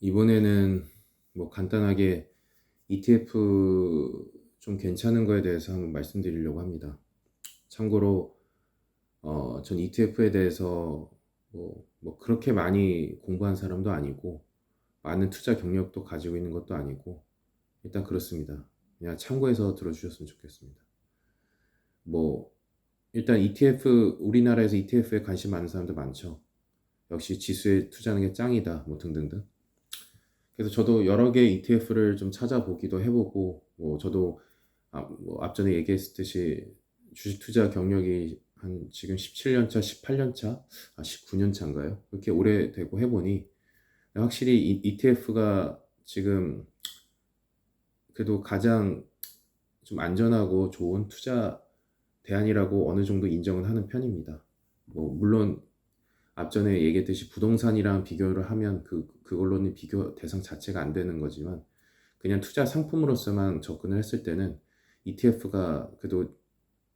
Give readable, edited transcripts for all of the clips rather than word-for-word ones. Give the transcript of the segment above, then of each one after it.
이번에는 뭐 간단하게 ETF 좀 괜찮은 거에 대해서 한번 말씀드리려고 합니다. 참고로 전 ETF에 대해서 뭐 그렇게 많이 공부한 사람도 아니고 많은 투자 경력도 가지고 있는 것도 아니고 일단 그렇습니다. 그냥 참고해서 들어주셨으면 좋겠습니다. 뭐 일단 ETF 우리나라에서 ETF에 관심 많은 사람들 많죠. 역시 지수에 투자하는 게 짱이다 뭐 등등등. 그래서 저도 여러 개의 ETF를 좀 찾아보기도 해보고, 뭐 저도 뭐 앞전에 얘기했듯이 주식 투자 경력이 한 지금 17년 차, 18년 차, 19년 차인가요? 그렇게 오래되고 해보니 확실히 ETF가 지금 그래도 가장 좀 안전하고 좋은 투자 대안이라고 어느 정도 인정은 하는 편입니다. 뭐 물론 앞전에 얘기했듯이 부동산이랑 비교를 하면 그걸로는 비교 대상 자체가 안 되는 거지만 그냥 투자 상품으로서만 접근을 했을 때는 ETF가 그래도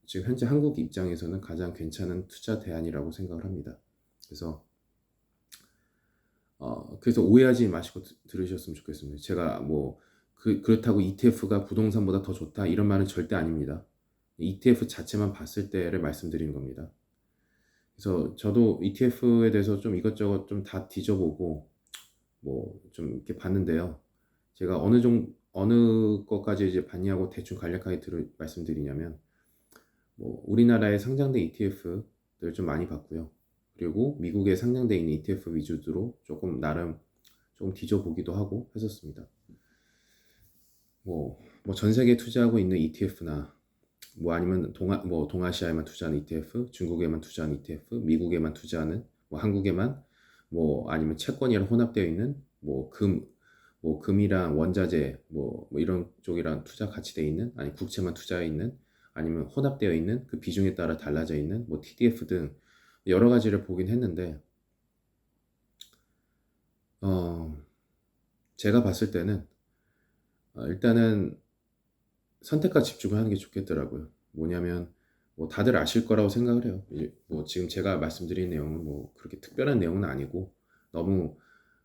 지금 현재 한국 입장에서는 가장 괜찮은 투자 대안이라고 생각을 합니다. 그래서 오해하지 마시고 들으셨으면 좋겠습니다. 제가 뭐 그렇다고 ETF가 부동산보다 더 좋다 이런 말은 절대 아닙니다. ETF 자체만 봤을 때를 말씀드리는 겁니다. 그래서 저도 ETF에 대해서 좀 이것저것 좀 다 뒤져보고 뭐 좀 이렇게 봤는데요. 제가 어느 것까지 이제 봤냐고 대충 간략하게 말씀드리냐면 뭐 우리나라에 상장된 ETF들 좀 많이 봤고요. 그리고 미국에 상장돼 있는 ETF 위주로 조금 나름 좀 뒤져보기도 하고 했었습니다. 뭐 전 세계 투자하고 있는 ETF나 뭐 아니면 동아시아에만 투자하는 ETF, 중국에만 투자하는 ETF, 미국에만 투자하는 뭐 한국에만 뭐 아니면 채권이랑 혼합되어 있는 뭐 금이랑 원자재 뭐 이런 쪽이랑 투자 같이 되어 있는 아니 국채만 투자해 있는 아니면 혼합되어 있는 그 비중에 따라 달라져 있는 뭐 TDF 등 여러 가지를 보긴 했는데 어 제가 봤을 때는 일단은 선택과 집중을 하는 게 좋겠더라고요. 뭐냐면 뭐 다들 아실 거라고 생각을 해요. 뭐 지금 제가 말씀드린 내용은 뭐 그렇게 특별한 내용은 아니고 너무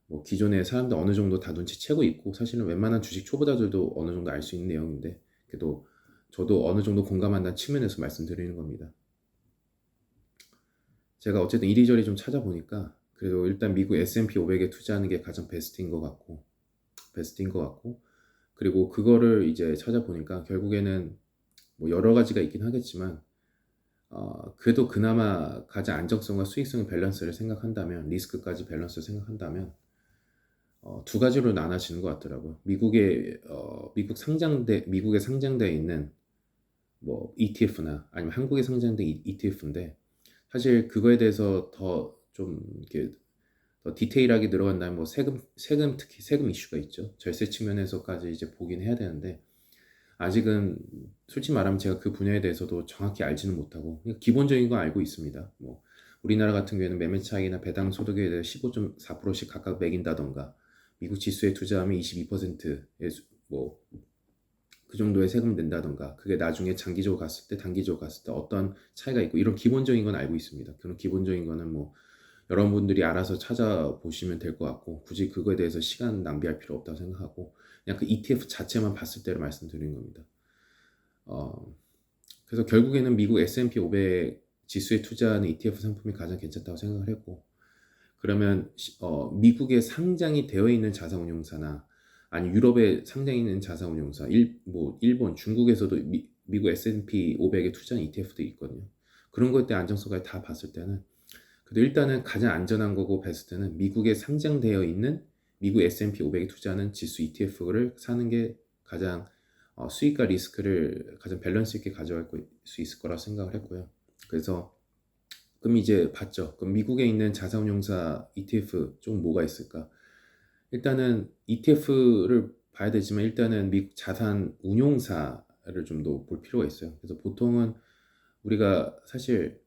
뭐 기존에 사람들 어느 정도 다 눈치채고 있고 사실은 웬만한 주식 초보자들도 어느 정도 알 수 있는 내용인데 그래도 저도 어느 정도 공감한다는 측면에서 말씀드리는 겁니다. 제가 어쨌든 이리저리 좀 찾아보니까 그래도 일단 미국 S&P 500에 투자하는 게 가장 베스트인 것 같고 그리고 그거를 이제 찾아보니까 결국에는 뭐 여러 가지가 있긴 하겠지만 그래도 그나마 가장 안정성과 수익성 밸런스를 생각한다면 리스크까지 밸런스를 생각한다면 두 가지로 나눠지는 것 같더라고요. 미국에 상장돼 있는 뭐 ETF나 아니면 한국에 상장된 ETF인데 사실 그거에 대해서 더 좀 이렇게 더 디테일하게 들어간다면 뭐 특히 세금 이슈가 있죠. 절세 측면에서까지 이제 보긴 해야 되는데 아직은 솔직히 말하면 제가 그 분야에 대해서도 정확히 알지는 못하고 그냥 기본적인 건 알고 있습니다. 뭐 우리나라 같은 경우에는 매매 차익이나 배당 소득에 대해 15.4%씩 각각 매긴다던가 미국 지수에 투자하면 22%의 뭐 그 정도의 세금 낸다던가 그게 나중에 장기적으로 갔을 때 단기적으로 갔을 때 어떤 차이가 있고 이런 기본적인 건 알고 있습니다. 그런 기본적인 거는 뭐 여러분들이 알아서 찾아보시면 될 것 같고 굳이 그거에 대해서 시간 낭비할 필요 없다고 생각하고 그냥 그 ETF 자체만 봤을 때를 말씀드리는 겁니다. 어, 그래서 결국에는 미국 S&P 500 지수에 투자하는 ETF 상품이 가장 괜찮다고 생각을 했고 그러면 미국에 상장이 되어 있는 자산운용사나 아니 유럽에 상장이 있는 자산운용사 뭐 일본, 중국에서도 미국 S&P 500에 투자한 ETF도 있거든요. 그런 것들 안정성까지 다 봤을 때는 그래도 일단은 가장 안전한 거고 베스트는 미국에 상장되어 있는 미국 S&P 500에 투자하는 지수 ETF를 사는 게 가장 수익과 리스크를 가장 밸런스 있게 가져갈 수 있을 거라 생각을 했고요. 그래서 그럼 이제 봤죠. 그럼 미국에 있는 자산운용사 ETF 좀 뭐가 있을까? 일단은 ETF를 봐야 되지만 일단은 미국 자산운용사를 좀 더 볼 필요가 있어요. 그래서 보통은 우리가 사실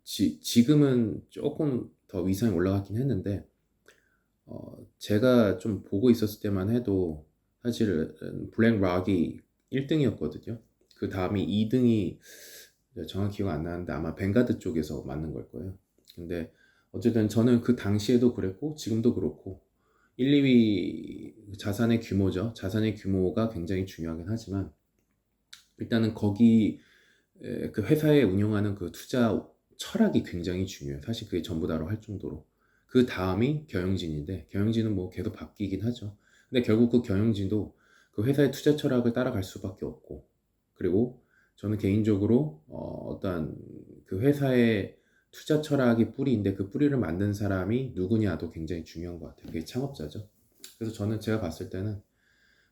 지금은 조금 더 위상이 올라갔긴 했는데 제가 좀 보고 있었을 때만 해도 사실은 블랙락이 1등이었거든요. 그 다음이 2등이 정확히 기억 안 나는데 아마 뱅가드 쪽에서 맞는 걸 거예요. 근데 어쨌든 저는 그 당시에도 그랬고 지금도 그렇고 1, 2위 자산의 규모죠. 자산의 규모가 굉장히 중요하긴 하지만 일단은 거기 그 회사에 운영하는 그 투자 철학이 굉장히 중요해요. 사실 그게 전부 다로 할 정도로. 그 다음이 경영진인데 경영진은 뭐 계속 바뀌긴 하죠. 근데 결국 그 경영진도 그 회사의 투자 철학을 따라갈 수밖에 없고 그리고 저는 개인적으로 어떤 그 회사의 투자 철학이 뿌리인데 그 뿌리를 만든 사람이 누구냐도 굉장히 중요한 것 같아요. 그게 창업자죠. 그래서 저는 제가 봤을 때는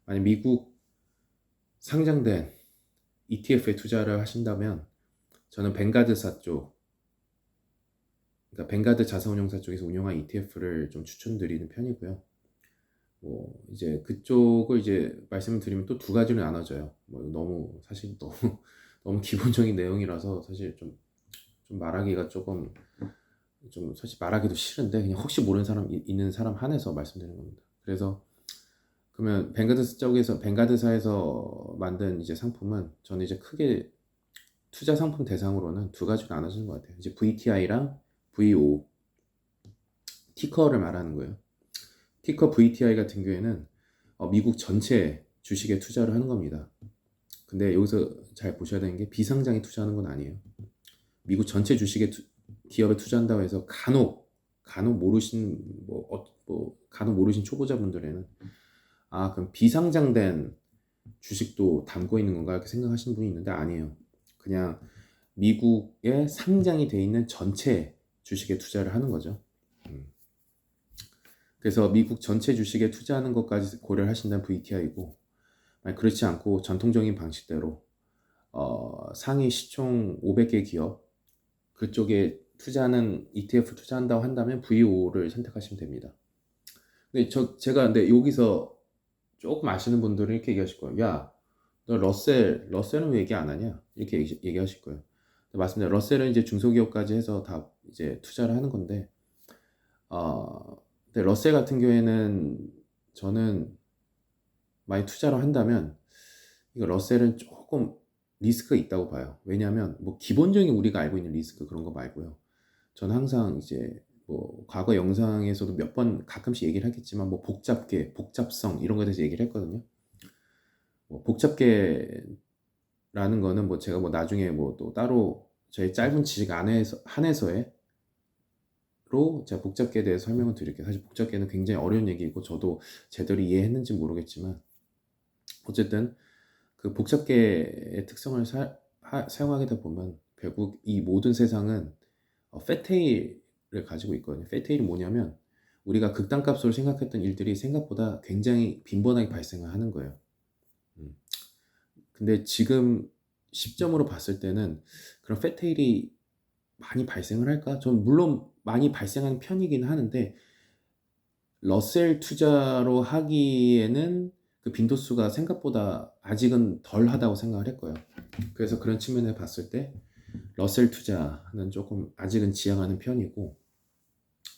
만약 미국 상장된 ETF에 투자를 하신다면 저는 뱅가드사 쪽, 그러니까 뱅가드 자산운용사 쪽에서 운영한 ETF를 좀 추천드리는 편이고요. 뭐 이제 그쪽을 이제 말씀을 드리면 또 두 가지로 나눠져요. 뭐 너무 사실 너무 너무 기본적인 내용이라서 사실 좀 말하기가 조금 좀 사실 말하기도 싫은데 그냥 혹시 모르는 사람 있는 사람 한해서 말씀드리는 겁니다. 그래서 그러면 뱅가드 쪽에서 뱅가드사에서 만든 이제 상품은 저는 이제 크게 투자 상품 대상으로는 두 가지로 나눠지는 것 같아요. 이제 VTI랑 VO 티커를 말하는 거예요. 티커 VTI 같은 경우에는 미국 전체 주식에 투자를 하는 겁니다. 근데 여기서 잘 보셔야 되는 게 비상장에 투자하는 건 아니에요. 미국 전체 주식에 기업에 투자한다고 해서 간혹 모르신 간혹 모르신 초보자분들에는 아 그럼 비상장된 주식도 담고 있는 건가 이렇게 생각하시는 분이 있는데 아니에요. 그냥 미국에 상장이 돼 있는 전체 주식에 투자를 하는 거죠. 그래서 미국 전체 주식에 투자하는 것까지 고려를 하신다면 VTI고 그렇지 않고 전통적인 방식대로 상위 시총 500개 기업 그쪽에 투자하는 ETF 투자한다고 한다면 VO를 선택하시면 됩니다. 근데 근데 여기서 조금 아시는 분들은 이렇게 얘기하실 거예요. 야, 너 러셀은 왜 얘기 안 하냐? 이렇게 얘기하실 거예요. 맞습니다. 러셀은 이제 중소기업까지 해서 다 이제 투자를 하는 건데, 근데 러셀 같은 경우에는 저는 많이 투자를 한다면, 이거 러셀은 조금 리스크가 있다고 봐요. 왜냐하면 뭐 기본적인 우리가 알고 있는 리스크 그런 거 말고요. 저는 항상 이제 뭐 과거 영상에서도 몇 번 가끔씩 얘기를 하겠지만 뭐 복잡성 이런 거에 대해서 얘기를 했거든요. 뭐 복잡계라는 거는 뭐 제가 뭐 나중에 뭐 또 따로 저희 짧은 지식 안에서 한해서로 제가 복잡계에 대해서 설명을 드릴게요. 사실 복잡계는 굉장히 어려운 얘기고 저도 제대로 이해했는지 모르겠지만 어쨌든 그 복잡계의 특성을 사용하게 되다 보면 결국 이 모든 세상은 패테일을 가지고 있거든요. 패테일이 뭐냐면 우리가 극단값으로 생각했던 일들이 생각보다 굉장히 빈번하게 발생을 하는 거예요. 근데 지금 시점으로 봤을 때는 그런 패테일이 많이 발생을 할까? 전 물론 많이 발생하는 편이긴 하는데 러셀 투자로 하기에는 그 빈도수가 생각보다 아직은 덜 하다고 생각을 했고요. 그래서 그런 측면에 봤을 때 러셀 투자는 조금 아직은 지향하는 편이고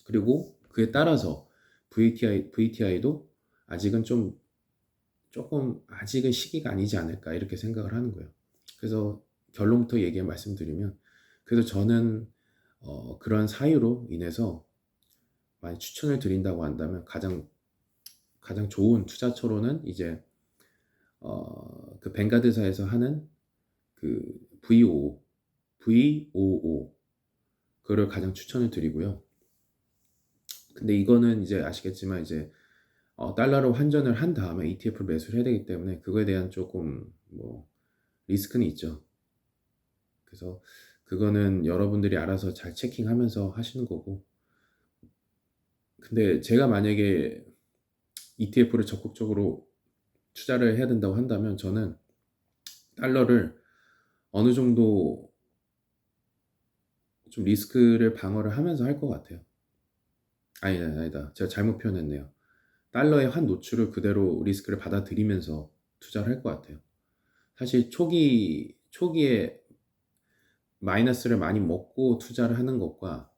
그리고 그에 따라서 VTI도 아직은 조금 아직은 시기가 아니지 않을까 이렇게 생각을 하는 거예요. 그래서 결론부터 말씀드리면 그래서 저는 그런 사유로 인해서 많이 추천을 드린다고 한다면 가장 좋은 투자처로는 이제 그 뱅가드사에서 하는 그 VOO 그거를 가장 추천을 드리고요. 근데 이거는 이제 아시겠지만 이제 달러로 환전을 한 다음에 ETF를 매수를 해야 되기 때문에 그거에 대한 조금 뭐 리스크는 있죠. 그래서 그거는 여러분들이 알아서 잘 체킹하면서 하시는 거고. 근데 제가 만약에 ETF를 적극적으로 투자를 해야 된다고 한다면 저는 달러를 어느 정도 좀 리스크를 방어를 하면서 할 것 같아요. 아니다. 제가 잘못 표현했네요. 달러의 환 노출을 그대로 리스크를 받아들이면서 투자를 할 것 같아요. 사실 초기에 마이너스를 많이 먹고 투자를 하는 것과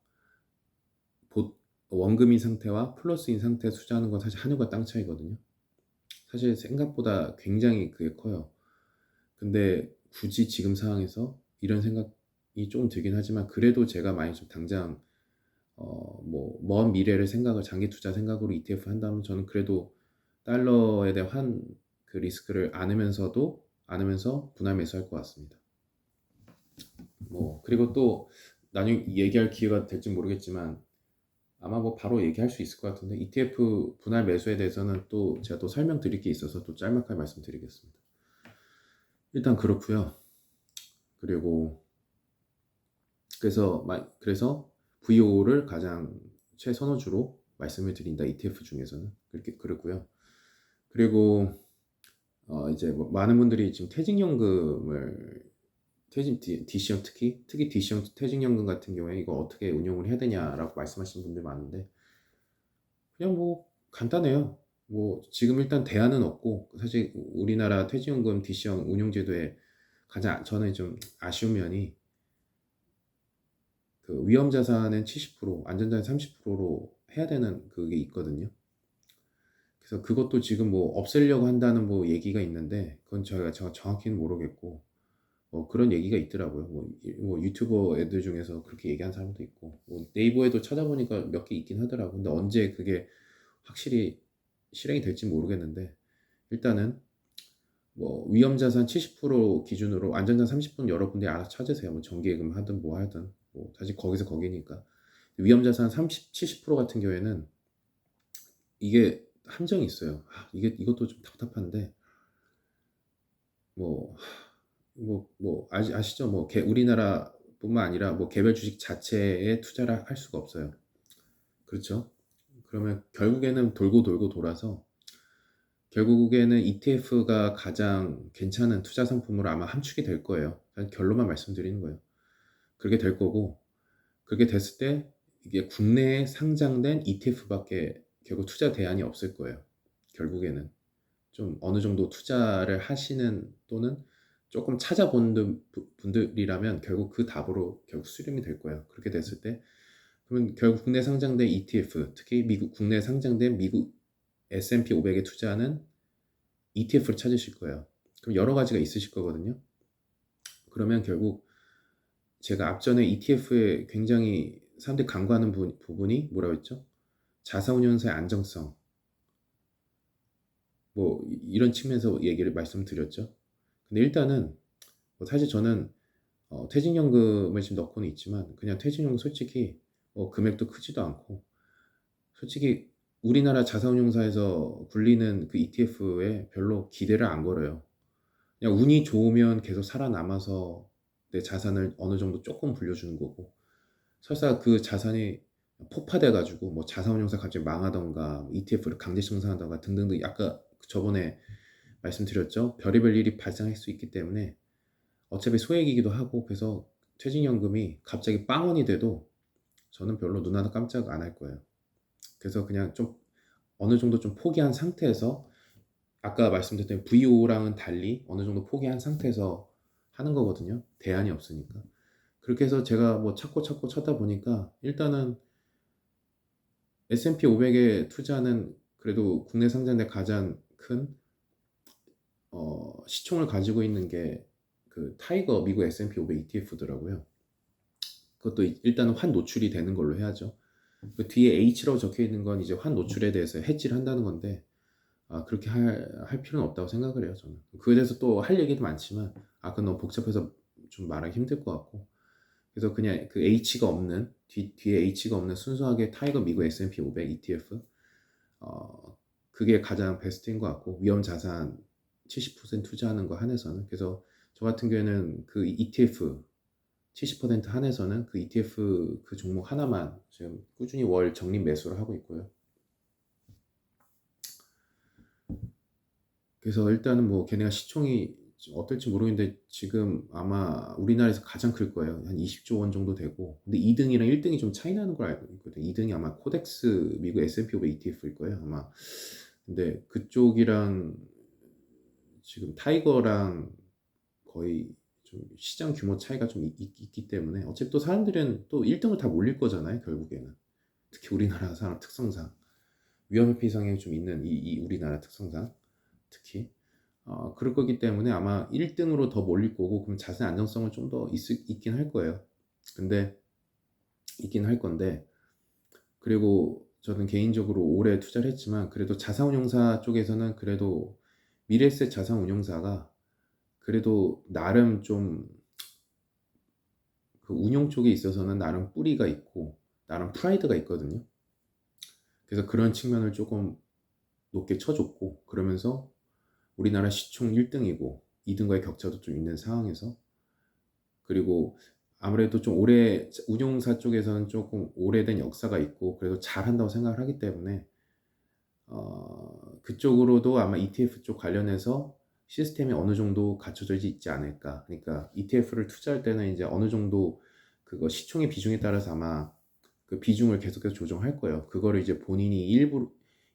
원금인 상태와 플러스인 상태에 투자하는 건 사실 하늘과 땅 차이거든요. 사실 생각보다 굉장히 그게 커요. 근데 굳이 지금 상황에서 이런 생각이 조금 들긴 하지만 그래도 제가 많이 좀 당장 뭐 먼 미래를 생각을 장기 투자 생각으로 ETF 한다면 저는 그래도 달러에 대한 그 리스크를 안으면서 분할 매수할 것 같습니다. 뭐 그리고 또 나중에 얘기할 기회가 될지 모르겠지만 아마 뭐 바로 얘기할 수 있을 것 같은데 ETF 분할 매수에 대해서는 또 제가 또 설명드릴 게 있어서 또 짤막하게 말씀드리겠습니다. 일단 그렇고요. 그리고 그래서 VO를 가장 최선호주로 말씀을 드린다. ETF 중에서는 그렇게 그렇고요. 그리고 이제 뭐 많은 분들이 지금 DC형 특히 DC형 퇴직연금 같은 경우에 이거 어떻게 운용을 해야 되냐라고 말씀하시는 분들 많은데 그냥 뭐 간단해요. 뭐 지금 일단 대안은 없고 사실 우리나라 퇴직연금 DC형 운용제도에 가장 저는 좀 아쉬운 면이 그 위험자산은 70%, 안전자산 30%로 해야 되는 그게 있거든요. 그래서 그것도 지금 뭐 없애려고 한다는 뭐 얘기가 있는데 그건 제가 정확히는 모르겠고 그런 얘기가 있더라고요. 뭐 유튜버 애들 중에서 그렇게 얘기한 사람도 있고 뭐 네이버에도 찾아보니까 몇 개 있긴 하더라고. 근데 언제 그게 확실히 실행이 될지 모르겠는데 일단은 뭐 위험자산 70% 기준으로 안전자산 30%는 여러분들이 알아서 찾으세요. 뭐 정기예금 하든 뭐 하든 뭐 사실 거기서 거기니까 위험자산 70% 같은 경우에는 이게 함정이 있어요. 이것도 좀 답답한데 뭐 아시죠? 뭐 우리나라뿐만 아니라 뭐 개별 주식 자체에 투자를 할 수가 없어요. 그렇죠? 그러면 결국에는 돌고 돌고 돌아서 결국에는 ETF가 가장 괜찮은 투자 상품으로 아마 함축이 될 거예요. 그냥 결론만 말씀드리는 거예요. 그렇게 될 거고 그렇게 됐을 때 이게 국내에 상장된 ETF밖에 결국 투자 대안이 없을 거예요. 결국에는 좀 어느 정도 투자를 하시는 또는 조금 찾아본 분들이라면 결국 그 답으로 결국 수렴이 될 거예요. 그렇게 됐을 때 그러면 결국 국내 상장된 ETF, 특히 국내 상장된 미국 S&P 500에 투자하는 ETF를 찾으실 거예요. 그럼 여러 가지가 있으실 거거든요. 그러면 결국 제가 앞전에 ETF에 굉장히 사람들이 간과하는 부분이 뭐라고 했죠? 자사운용사의 안정성. 뭐 이런 측면에서 얘기를 말씀드렸죠. 근데 일단은 사실 저는 퇴직연금을 지금 넣고는 있지만 그냥 퇴직연금 솔직히 금액도 크지도 않고 솔직히 우리나라 자산운용사에서 굴리는 그 ETF에 별로 기대를 안 걸어요. 그냥 운이 좋으면 계속 살아남아서 내 자산을 어느 정도 조금 불려주는 거고 설사 그 자산이 폭파돼 가지고 뭐 자산운용사 갑자기 망하던가 ETF를 강제 청산하던가 등등등 아까 저번에 말씀드렸죠. 별의별 일이 발생할 수 있기 때문에 어차피 소액이기도 하고 그래서 퇴직연금이 갑자기 빵원이 돼도 저는 별로 눈 하나 깜짝 안 할 거예요. 그래서 그냥 좀 어느 정도 좀 포기한 상태에서 아까 말씀드렸던 VO랑은 달리 어느 정도 포기한 상태에서 하는 거거든요. 대안이 없으니까. 그렇게 해서 제가 뭐 찾고 찾다 보니까 일단은 S&P 500에 투자는 그래도 국내 상장된 가장 큰 시총을 가지고 있는 게 그 타이거 미국 S&P 500 ETF더라고요. 그것도 일단은 환 노출이 되는 걸로 해야죠. 그 뒤에 H라고 적혀 있는 건 이제 환 노출에 대해서 해지를 한다는 건데 그렇게 할 필요는 없다고 생각을 해요. 저는 그에 대해서 또 할 얘기도 많지만 그건 너무 복잡해서 좀 말하기 힘들 것 같고 그래서 그냥 그 H가 없는 뒤에 H가 없는 순수하게 타이거 미국 S&P 500 ETF 그게 가장 베스트인 것 같고 위험 자산 70% 투자하는 거 한해서는 그래서 저 같은 경우에는 그 ETF 70% 한해서는 그 ETF 그 종목 하나만 지금 꾸준히 월 적립 매수를 하고 있고요. 그래서 일단은 뭐 걔네가 시총이 어떨지 모르겠는데 지금 아마 우리나라에서 가장 클 거예요. 한 20조 원 정도 되고 근데 2등이랑 1등이 좀 차이 나는 걸 알고 있거든요. 2등이 아마 코덱스 미국 S&P 500 ETF일 거예요. 아마 근데 그쪽이랑 지금 타이거랑 거의 좀 시장 규모 차이가 좀 있기 때문에 어차피 또 사람들은 또 1등을 다 몰릴 거잖아요. 결국에는 특히 우리나라 사람 특성상 위험회피 성향이 좀 있는 이 우리나라 특성상 특히 그럴 거기 때문에 아마 1등으로 더 몰릴 거고 그럼 자산 안정성은 좀 더 있긴 할 거예요. 근데 있긴 할 건데 그리고 저는 개인적으로 오래 투자를 했지만 그래도 자산운용사 쪽에서는 그래도 미래에셋 자산운용사가 그래도 나름 좀 그 운용 쪽에 있어서는 나름 뿌리가 있고 나름 프라이드가 있거든요. 그래서 그런 측면을 조금 높게 쳐줬고 그러면서 우리나라 시총 1등이고 2등과의 격차도 좀 있는 상황에서 그리고 아무래도 좀 오래 운용사 쪽에서는 조금 오래된 역사가 있고 그래도 잘한다고 생각을 하기 때문에 그쪽으로도 아마 ETF 쪽 관련해서 시스템이 어느 정도 갖춰져 있지 않을까. 그러니까 ETF를 투자할 때는 이제 어느 정도 그거 시총의 비중에 따라서 아마 그 비중을 계속해서 조정할 거예요. 그거를 이제 본인이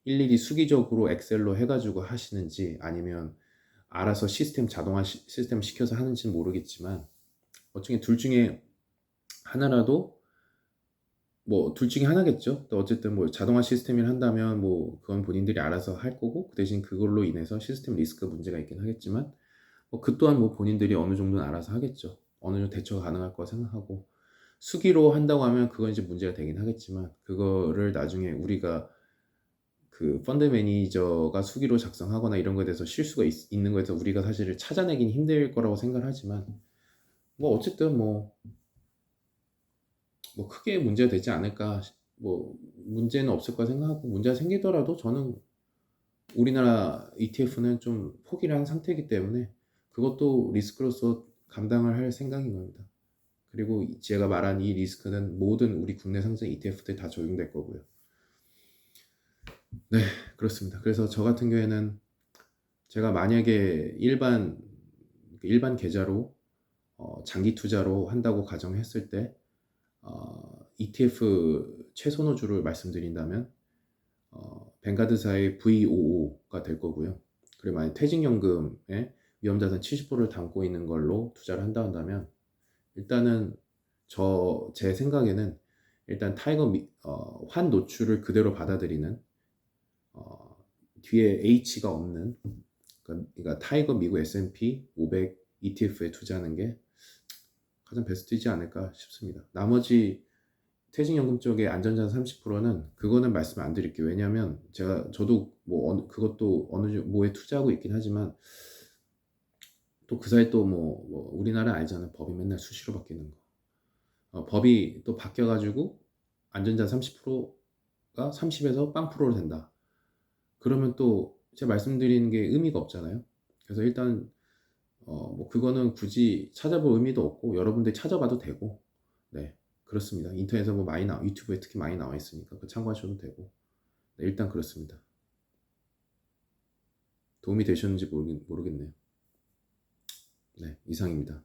일일이 수기적으로 엑셀로 해가지고 하시는지 아니면 알아서 자동화 시스템 시켜서 하는지는 모르겠지만 어쨌든 둘 중에 하나라도 뭐 둘 중에 하나겠죠. 또 어쨌든 뭐 자동화 시스템을 한다면 뭐 그건 본인들이 알아서 할 거고 그 대신 그걸로 인해서 시스템 리스크 문제가 있긴 하겠지만 뭐 그 또한 뭐 본인들이 어느 정도는 알아서 하겠죠. 어느 정도 대처가 가능할 거라 생각하고 수기로 한다고 하면 그건 이제 문제가 되긴 하겠지만 그거를 나중에 우리가 그 펀드 매니저가 수기로 작성하거나 이런 거에 대해서 실수가 있는 거에서 우리가 사실을 찾아내긴 힘들 거라고 생각을 하지만 뭐 어쨌든 뭐 크게 문제가 되지 않을까 뭐 문제는 없을 거라 생각하고 문제가 생기더라도 저는 우리나라 ETF는 좀 포기를 한 상태이기 때문에 그것도 리스크로서 감당을 할 생각인 겁니다. 그리고 제가 말한 이 리스크는 모든 우리 국내 상장 ETF들 다 적용될 거고요. 네, 그렇습니다. 그래서 저 같은 경우에는 제가 만약에 일반 계좌로 장기 투자로 한다고 가정했을 때 ETF 최선호주를 말씀드린다면 뱅가드사의 VOO가 될 거고요. 그리고 만약 퇴직연금에 위험자산 70%를 담고 있는 걸로 투자를 한다면 일단은 제 생각에는 일단 환 노출을 그대로 받아들이는 뒤에 H가 없는 그러니까 타이거 미국 S&P 500 ETF에 투자하는 게 가장 베스트이지 않을까 싶습니다. 나머지 퇴직연금 쪽에 안전자산 30%는 그거는 말씀 안 드릴게요. 왜냐면 저도 뭐 그것도 뭐에 투자하고 있긴 하지만 또 그 사이 또 뭐 우리나라 알잖아요. 법이 맨날 수시로 바뀌는 거. 법이 또 바뀌어가지고 안전자산 30%가 30에서 빵프로로 된다. 그러면 또 제가 말씀드리는 게 의미가 없잖아요. 그래서 일단 뭐 그거는 굳이 찾아볼 의미도 없고 여러분들이 찾아봐도 되고 네 그렇습니다. 인터넷에 뭐 유튜브에 특히 많이 나와 있으니까 그 참고하셔도 되고 네, 일단 그렇습니다. 도움이 되셨는지 모르겠네요. 네 이상입니다.